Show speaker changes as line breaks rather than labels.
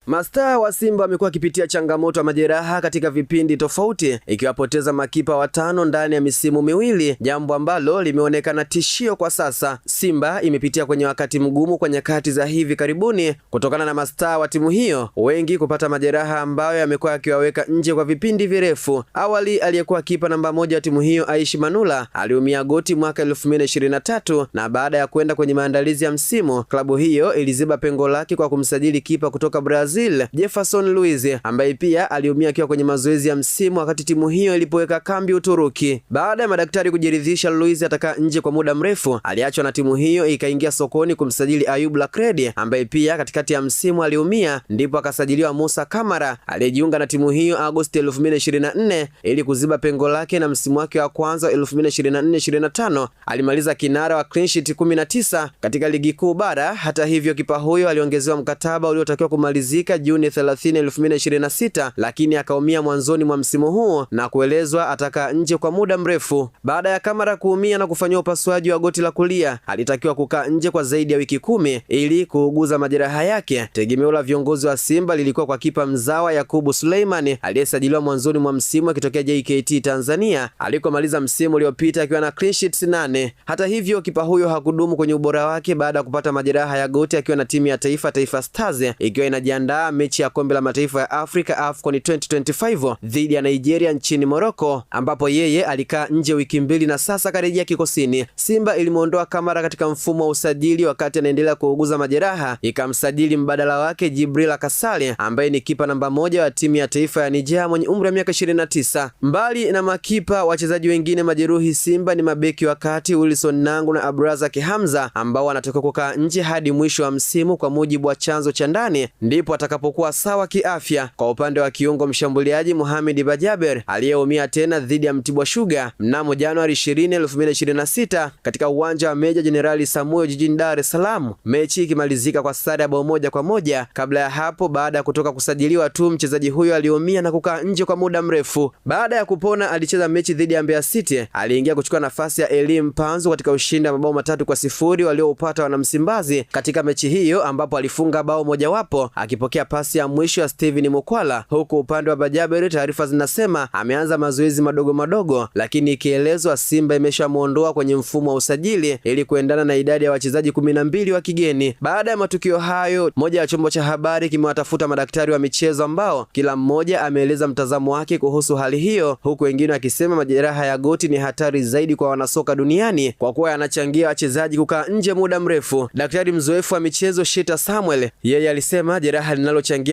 Mastaa wa Simba wamekuwa wakipitia changamoto ya majeraha katika vipindi tofauti, ikiwapoteza makipa watano ndani ya misimu miwili, jambo ambalo limeonekana tishio kwa sasa. Simba imepitia kwenye wakati mgumu kwa nyakati za hivi karibuni kutokana na mastaa wa timu hiyo wengi kupata majeraha ambayo yamekuwa yakiwaweka nje kwa vipindi virefu. Awali aliyekuwa kipa namba moja wa timu hiyo Aishi Manula aliumia goti mwaka 2023 na baada ya kwenda kwenye maandalizi ya msimu, klabu hiyo iliziba pengo lake kwa kumsajili kipa kutoka Brazil Jefferson Luiz ambaye pia aliumia akiwa kwenye mazoezi ya msimu wakati timu hiyo ilipoweka kambi Uturuki. Baada ya madaktari kujiridhisha Luiz atakaa nje kwa muda mrefu, aliachwa na timu hiyo ikaingia sokoni kumsajili Ayub Lakredi ambaye pia katikati ya msimu aliumia, ndipo akasajiliwa Musa Kamara aliyejiunga na timu hiyo Agosti 2024 ili kuziba pengo lake, na msimu wake wa kwanza 2024-25 alimaliza kinara wa clean sheet 19 katika ligi kuu bara. Hata hivyo, kipa huyo aliongezewa mkataba uliotakiwa kumalizika Juni 30, 2026, lakini akaumia mwanzoni mwa msimu huo na kuelezwa atakaa nje kwa muda mrefu. Baada ya Kamara kuumia na kufanywa upasuaji wa goti la kulia, alitakiwa kukaa nje kwa zaidi ya wiki 10 ili kuuguza majeraha yake. Tegemeo la viongozi wa Simba lilikuwa kwa kipa mzawa Yakubu Suleiman aliyesajiliwa mwanzoni mwa msimu akitokea JKT Tanzania alikomaliza msimu uliopita akiwa na clean sheets 8. Hata hivyo, kipa huyo hakudumu kwenye ubora wake baada ya kupata majeraha ya goti akiwa na timu ya Taifa Stars ikiwa inajiandaa mechi ya kombe la mataifa ya Afrika AFCON 2025 dhidi ya Nigeria nchini Morocco, ambapo yeye alikaa nje wiki 2 na sasa karejea kikosini. Simba ilimuondoa Kamara katika mfumo wa usajili wakati anaendelea kuuguza majeraha, ikamsajili mbadala wake Jibril Kasale ambaye ni kipa namba moja wa timu ya taifa ya Nigeria mwenye umri wa miaka 29. Mbali na makipa, wachezaji wengine majeruhi Simba ni mabeki wa kati Wilson Nangu na Abrazak Hamza ambao wanatoka kukaa nje hadi mwisho wa msimu kwa mujibu wa chanzo cha ndani, ndipo atakapokuwa sawa kiafya. Kwa upande wa kiungo mshambuliaji Mohamed Bajaber aliyeumia tena dhidi ya Mtibwa Sugar mnamo Januari 20, 2026 katika uwanja wa Meja Jenerali Samuel jijini Dar es Salaam, mechi ikimalizika kwa sare ya bao 1-1. Kabla ya hapo, baada ya kutoka kusajiliwa tu, mchezaji huyo aliumia na kukaa nje kwa muda mrefu. Baada ya kupona, alicheza mechi dhidi ya Mbeya City, aliingia kuchukua nafasi ya Elim Panzu katika ushindi wa mabao 3-0 walioupata wanamsimbazi katika mechi hiyo, ambapo alifunga bao mojawapo akipokea pasi ya mwisho ya Steven Mukwala. Huku upande wa Bajaber, taarifa zinasema ameanza mazoezi madogo, lakini ikielezwa Simba imeshamuondoa kwenye mfumo wa usajili ili kuendana na idadi ya wachezaji 12 wa kigeni. Baada ya matukio hayo, moja ya chombo cha habari kimewatafuta madaktari wa michezo ambao kila mmoja ameeleza mtazamo wake kuhusu hali hiyo, huku wengine wakisema majeraha ya goti ni hatari zaidi kwa wanasoka duniani kwa kuwa yanachangia wachezaji kukaa nje muda mrefu. Daktari mzoefu wa michezo Shita Samuel yeye alisema jeraha linalochangia